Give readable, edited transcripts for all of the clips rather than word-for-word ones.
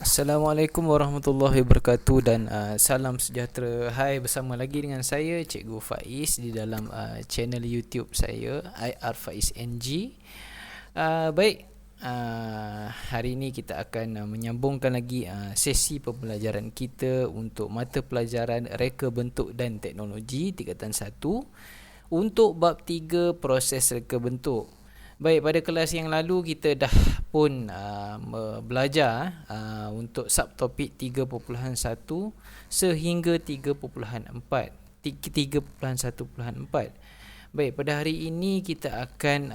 Assalamualaikum warahmatullahi wabarakatuh dan salam sejahtera. Hai, bersama lagi dengan saya Cikgu Faiz di dalam channel YouTube saya IR Faiz NG. Baik, hari ini kita akan menyambungkan lagi sesi pembelajaran kita untuk mata pelajaran Reka Bentuk dan Teknologi tingkatan 1 untuk bab 3 proses reka bentuk. Baik, pada kelas yang lalu kita dah pun belajar untuk subtopik 3.1 sehingga 3.4. Baik, pada hari ini kita akan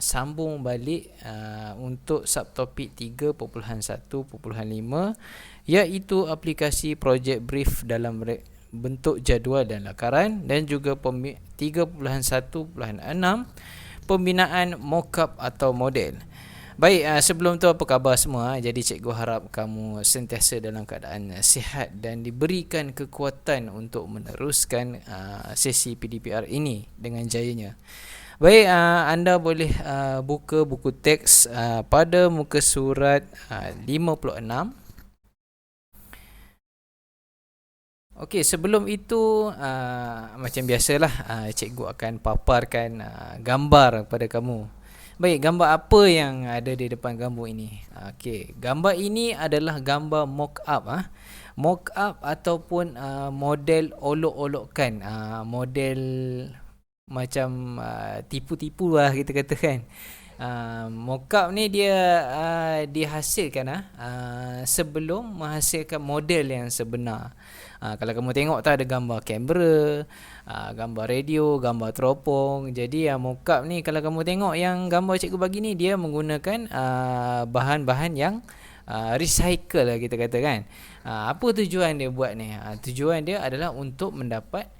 sambung balik untuk subtopik 3.1.5 iaitu aplikasi project brief dalam bentuk jadual dan lakaran, dan juga 3.1.6 pembinaan mockup atau model. Baik, sebelum tu apa khabar semua? Jadi cikgu harap kamu sentiasa dalam keadaan sihat dan diberikan kekuatan untuk meneruskan sesi PDPR ini dengan jayanya. Baik, anda boleh buka buku teks pada muka surat 56. Okey, sebelum itu macam biasalah cikgu akan paparkan gambar kepada kamu. Baik, gambar apa yang ada di depan kamu ini? Okey, gambar ini adalah gambar mock-up. Mock-up ataupun model olok-olokkan. Model macam tipu-tipu lah kita katakan. Mock-up ni dia dihasilkan sebelum menghasilkan model yang sebenar. Kalau kamu tengok tu ada gambar kamera, gambar radio, gambar teropong. Jadi mock-up ni kalau kamu tengok yang gambar cikgu bagi ni, dia menggunakan bahan-bahan yang recycle lah kita kata kan. Apa tujuan dia buat ni? Tujuan dia adalah untuk mendapat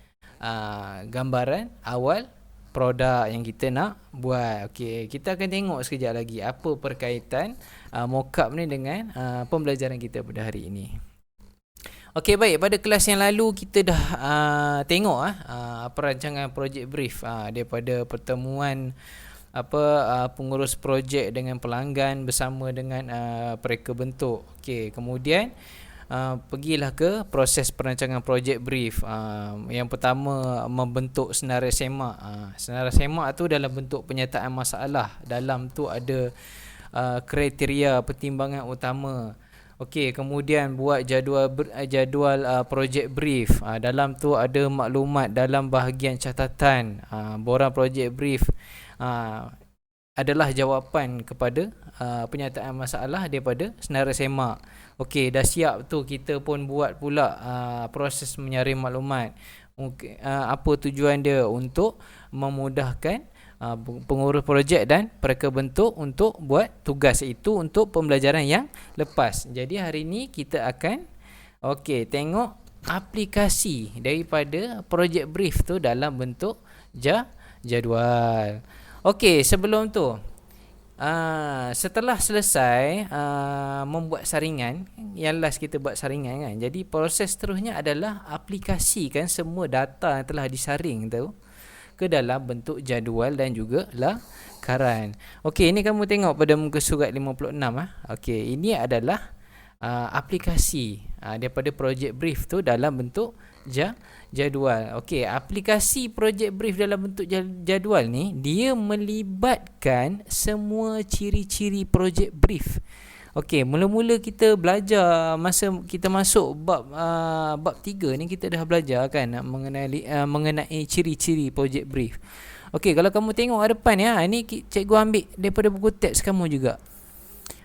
gambaran awal produk yang kita nak buat. Okey, kita akan tengok sekejap lagi apa perkaitan mock-up ni dengan pembelajaran kita pada hari ini. Okey, baik, pada kelas yang lalu kita dah tengok perancangan projek brief daripada pertemuan pengurus projek dengan pelanggan bersama dengan pereka bentuk. Okey, kemudian pergilah ke proses perancangan projek brief. Yang pertama, membentuk senarai semak. Senarai semak tu dalam bentuk penyataan masalah. Dalam tu ada kriteria pertimbangan utama. Okey, kemudian buat jadual projek brief. Dalam tu ada maklumat dalam bahagian catatan. Borang projek brief adalah jawapan kepada penyataan masalah daripada senarai semak. Okey, dah siap tu, kita pun buat pula proses menyaring maklumat. Apa tujuan dia? Untuk memudahkan pengurus projek dan pereka bentuk untuk buat tugas itu untuk pembelajaran yang lepas. Jadi hari ini kita akan tengok aplikasi daripada projek brief tu dalam bentuk jadual. Okey, sebelum tu setelah selesai membuat saringan, yang last kita buat saringan kan. Jadi proses seterusnya adalah aplikasikan semua data yang telah disaring tu ke dalam bentuk jadual dan juga lakaran. Okey, ini kamu tengok pada muka surat 56 Okey, ini adalah aplikasi daripada project brief tu dalam bentuk jadual. Okey, aplikasi project brief dalam bentuk jadual ni dia melibatkan semua ciri-ciri project brief. Okey, mula-mula kita belajar masa kita masuk bab 3 ni, kita dah belajar kan mengenai ciri-ciri project brief. Okey, kalau kamu tengok hadapan ni cikgu ambil daripada buku teks kamu juga.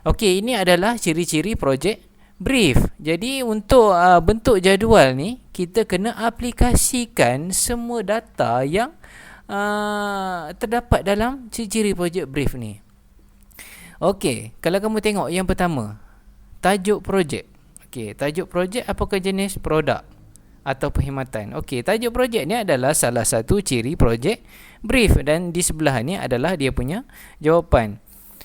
Okey, ini adalah ciri-ciri project brief. Jadi untuk bentuk jadual ni, kita kena aplikasikan semua data yang terdapat dalam ciri-ciri project brief ni. Okey, kalau kamu tengok yang pertama, tajuk projek. Okey, tajuk projek apakah jenis produk atau perkhidmatan. Okey, tajuk projek ni adalah salah satu ciri projek brief, dan di sebelah ni adalah dia punya jawapan.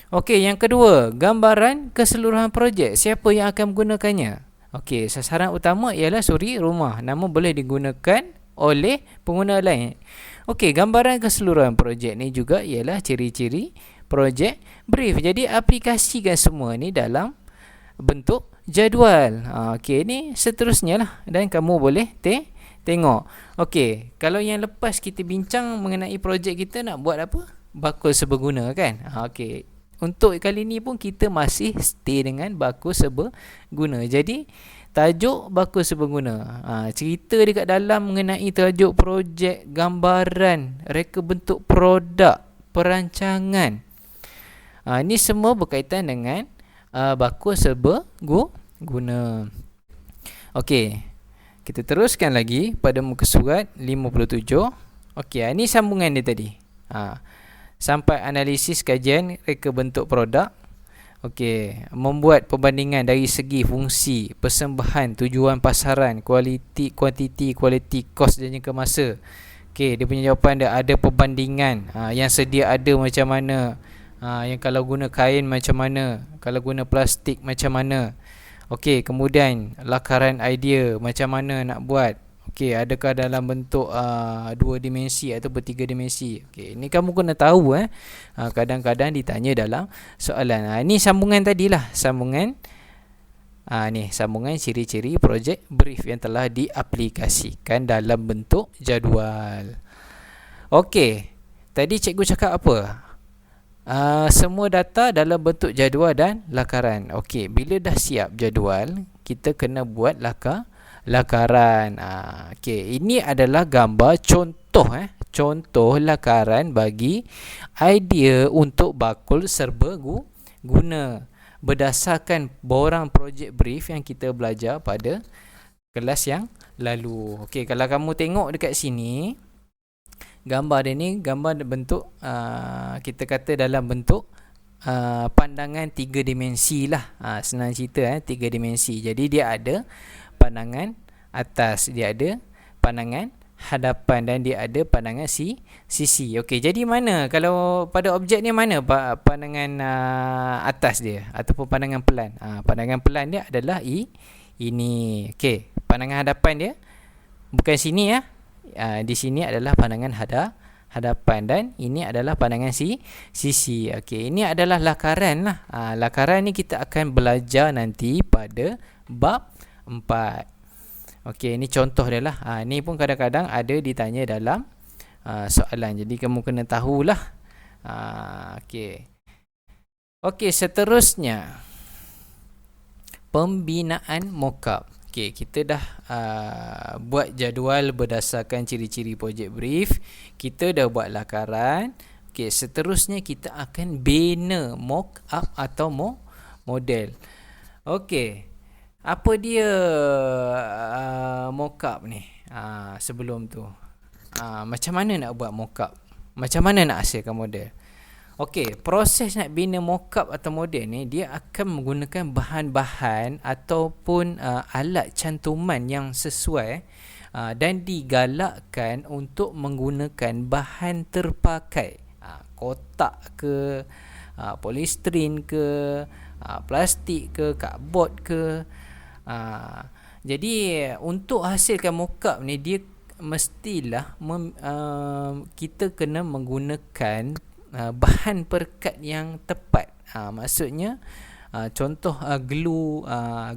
Okey, yang kedua, gambaran keseluruhan projek. Siapa yang akan menggunakannya? Okey, sasaran utama ialah suri rumah, namun boleh digunakan oleh pengguna lain. Okey, gambaran keseluruhan projek ni juga ialah ciri-ciri project brief. Jadi aplikasikan semua ni dalam bentuk jadual. Okey, ni seterusnya lah dan kamu boleh tengok. Okey, kalau yang lepas kita bincang mengenai projek kita nak buat apa? Bakul seberguna kan? Okey. Untuk kali ni pun kita masih stay dengan bakul seberguna. Jadi tajuk bakul seberguna. Cerita dekat dalam mengenai tajuk projek, gambaran, reka bentuk produk, perancangan. Ini semua berkaitan dengan bakul seberguna. Okey, kita teruskan lagi pada muka surat 57. Okey, ini sambungan dia tadi. Sampai analisis kajian reka bentuk produk. Okey, membuat perbandingan dari segi fungsi, persembahan, tujuan pasaran, kualiti, kuantiti, kualiti, kos dan jangka masa. Okey, dia punya jawapan dia ada perbandingan. Yang sedia ada macam mana, yang kalau guna kain macam mana, kalau guna plastik macam mana. Okey, kemudian lakaran idea macam mana nak buat. Okey, adakah dalam bentuk 2 dimensi atau 3 dimensi. Okey, ini kamu kena tahu kadang-kadang ditanya dalam soalan. Ini sambungan tadilah, sambungan ni sambungan ciri-ciri projek brief yang telah diaplikasikan dalam bentuk jadual. Okey, tadi cikgu cakap apa? Semua data dalam bentuk jadual dan lakaran. Okey, bila dah siap jadual, kita kena buat lakaran. Okey, ini adalah gambar contoh contoh lakaran bagi idea untuk bakul serbaguna berdasarkan borang projek brief yang kita belajar pada kelas yang lalu. Okey, kalau kamu tengok dekat sini, gambar dia ni gambar bentuk kita kata dalam bentuk pandangan 3 dimensi lah. Senang cerita 3 dimensi. Jadi dia ada pandangan atas, dia ada pandangan hadapan dan dia ada pandangan sisi. Okey, jadi mana kalau pada objek ni mana pandangan atas dia ataupun pandangan pelan? Pandangan pelan dia adalah ini. Okey, pandangan hadapan dia bukan sini di sini adalah pandangan hadapan dan ini adalah pandangan sisi. Okey, ini adalah lakaran lah. Lakaran ni kita akan belajar nanti pada bab 4. Okey, ini contoh dia lah. Ni pun kadang-kadang ada ditanya dalam soalan. Jadi kamu kena tahulah. Okey. Okey, seterusnya pembinaan mockup. Okey, kita dah buat jadual berdasarkan ciri-ciri projek brief. Kita dah buat lakaran. Okey, seterusnya kita akan bina mockup atau model. Okey, apa dia mockup ni? Sebelum tu, macam mana nak buat mockup? Macam mana nak hasilkan model? Okey, proses nak bina mockup atau model ni, dia akan menggunakan bahan-bahan ataupun alat cantuman yang sesuai dan digalakkan untuk menggunakan bahan terpakai. Kotak ke, polistiren ke, plastik ke, cardboard ke. Jadi untuk hasilkan mockup ni, dia mestilah kita kena menggunakan bahan perekat yang tepat. Maksudnya contoh glue,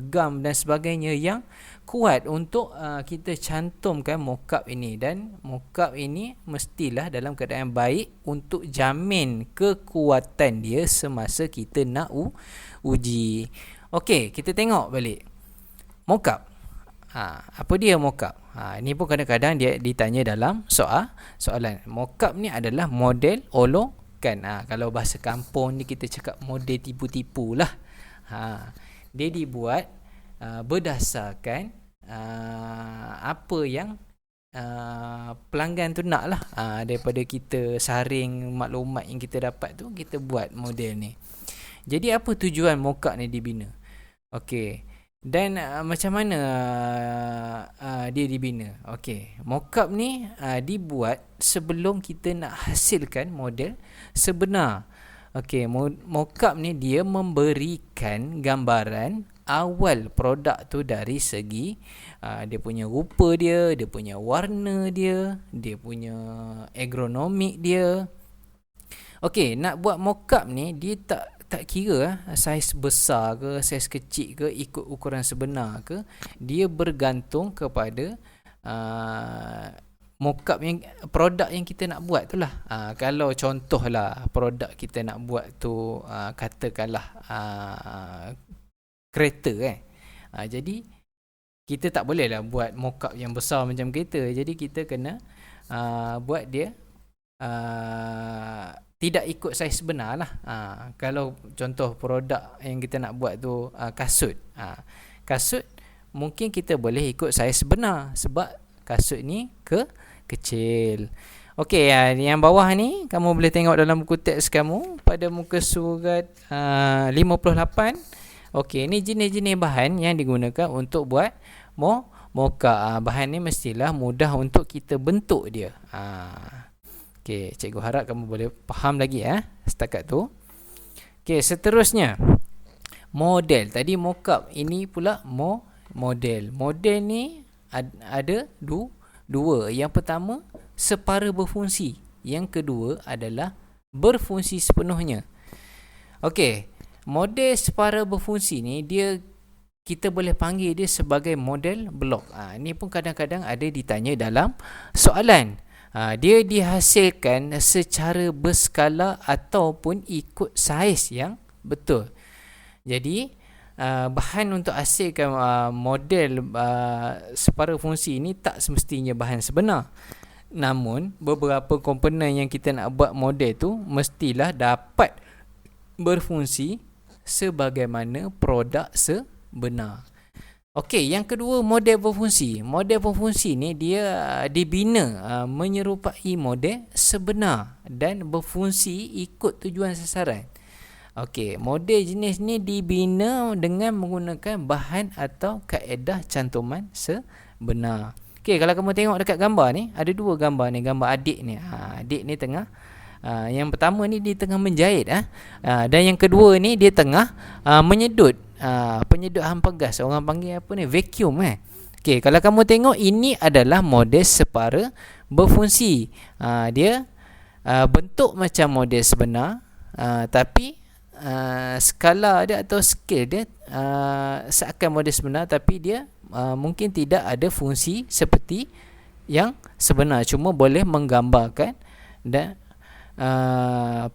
gam dan sebagainya yang kuat untuk kita cantumkan mockup ini. Dan mockup ini mestilah dalam keadaan baik untuk jamin kekuatan dia semasa kita nak uji. Okey, kita tengok balik mockup. Apa dia mockup? Ini pun kadang-kadang dia ditanya dalam soalan. Mockup ni adalah model olok. Kalau bahasa kampung ni kita cakap model tipu-tipu lah. Dia dibuat berdasarkan apa yang pelanggan tu nak lah. Daripada kita saring maklumat yang kita dapat tu, kita buat model ni. Jadi apa tujuan mockup ni dibina? Okey, dan macam mana dia dibina? Okey, mockup ni dibuat sebelum kita nak hasilkan model sebenar. Okey, mockup ni dia memberikan gambaran awal produk tu dari segi dia punya rupa dia punya warna dia punya ergonomik dia. Okey, nak buat mockup ni dia tak tak kira saiz besar ke, saiz kecil ke, ikut ukuran sebenar ke, dia bergantung kepada mockup yang produk yang kita nak buat tu lah. Kalau contohlah produk kita nak buat tu katakanlah kereta kan. Jadi kita tak boleh lah buat mockup yang besar macam kereta. Jadi kita kena buat dia tidak ikut saiz sebenar lah. Kalau contoh produk yang kita nak buat tu kasut. Kasut mungkin kita boleh ikut saiz sebenar sebab kasut ni kecil. Okey, yang bawah ni kamu boleh tengok dalam buku teks kamu pada muka surat 58. Okey, ni jenis-jenis bahan yang digunakan untuk buat mocha. Bahan ni mestilah mudah untuk kita bentuk dia. Okey, cikgu harap kamu boleh faham lagi setakat tu. Okey, seterusnya model. Tadi mockup, ini pula model. Model ni ada dua. Yang pertama separa berfungsi. Yang kedua adalah berfungsi sepenuhnya. Okey, model separa berfungsi ni kita boleh panggil dia sebagai model blok. Ni pun kadang-kadang ada ditanya dalam soalan. Dia dihasilkan secara berskala ataupun ikut saiz yang betul. Jadi bahan untuk hasilkan model separa fungsi ini tak semestinya bahan sebenar. Namun beberapa komponen yang kita nak buat model tu mestilah dapat berfungsi sebagaimana produk sebenar. Okey, yang kedua model berfungsi. Model berfungsi ni dia dibina menyerupai model sebenar dan berfungsi ikut tujuan sasaran. Okey, model jenis ni dibina dengan menggunakan bahan atau kaedah cantuman sebenar. Okey, kalau kamu tengok dekat gambar ni, ada dua gambar ni, gambar adik ni. Adik ni tengah yang pertama ni dia tengah menjahit dan yang kedua ni dia tengah menyedut. Penyedut hampa gas, orang panggil apa ni, vacuum Okey, kalau kamu tengok ini adalah model separa berfungsi. Dia bentuk macam model sebenar, tapi skala dia atau scale dia seakan model sebenar, tapi dia mungkin tidak ada fungsi seperti yang sebenar, cuma boleh menggambarkan dan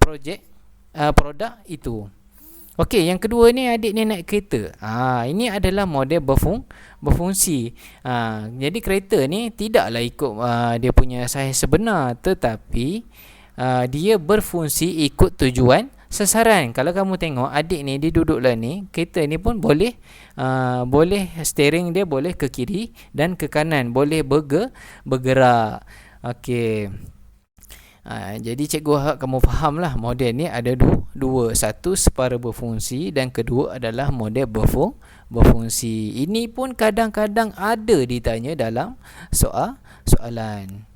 produk itu. Okey, yang kedua ni adik ni naik kereta. Ini adalah model berfungsi. Jadi kereta ni tidaklah ikut dia punya saiz sebenar, tetapi dia berfungsi ikut tujuan sasaran. Kalau kamu tengok adik ni dia duduklah ni, kereta ni pun boleh steering dia boleh ke kiri dan ke kanan, boleh bergerak. Okey. Jadi cikgu harap kamu fahamlah model ni ada dua. Satu separa berfungsi dan kedua adalah model berfungsi. Ini pun kadang-kadang ada ditanya dalam soalan.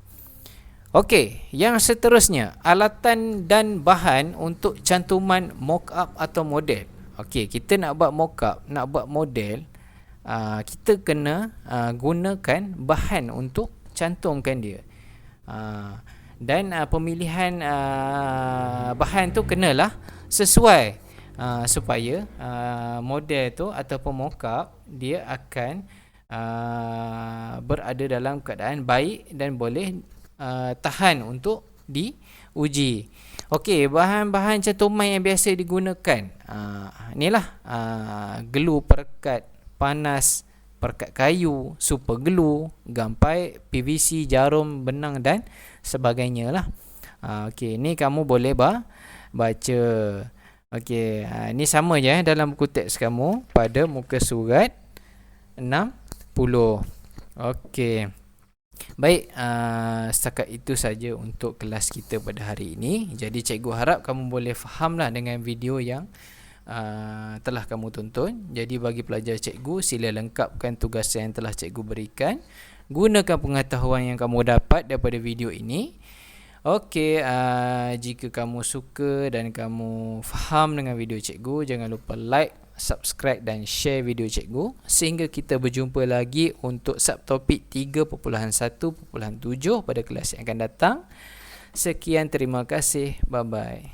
Okey, yang seterusnya alatan dan bahan untuk cantuman mockup atau model. Okey, kita nak buat mockup, nak buat model, kita kena gunakan bahan untuk cantumkan dia. Dan pemilihan bahan tu kenalah sesuai supaya model tu ataupun mockup dia akan berada dalam keadaan baik dan boleh tahan untuk diuji. Okey, bahan-bahan cantuman yang biasa digunakan inilah glue perekat panas, perekat kayu, super glue, gam pipe, PVC, jarum, benang dan sebagainya lah. Okey, ni kamu boleh baca. Okey, ni sama je dalam buku teks kamu pada muka surat 60. Okey. Baik, setakat itu saja untuk kelas kita pada hari ini. Jadi cikgu harap kamu boleh fahamlah dengan video yang telah kamu tonton. Jadi bagi pelajar cikgu, sila lengkapkan tugas yang telah cikgu berikan. Gunakan pengetahuan yang kamu dapat daripada video ini. Okey, jika kamu suka dan kamu faham dengan video cikgu, jangan lupa like, subscribe dan share video cikgu sehingga kita berjumpa lagi untuk subtopik 3.1.7 pada kelas yang akan datang. Sekian, terima kasih. Bye bye.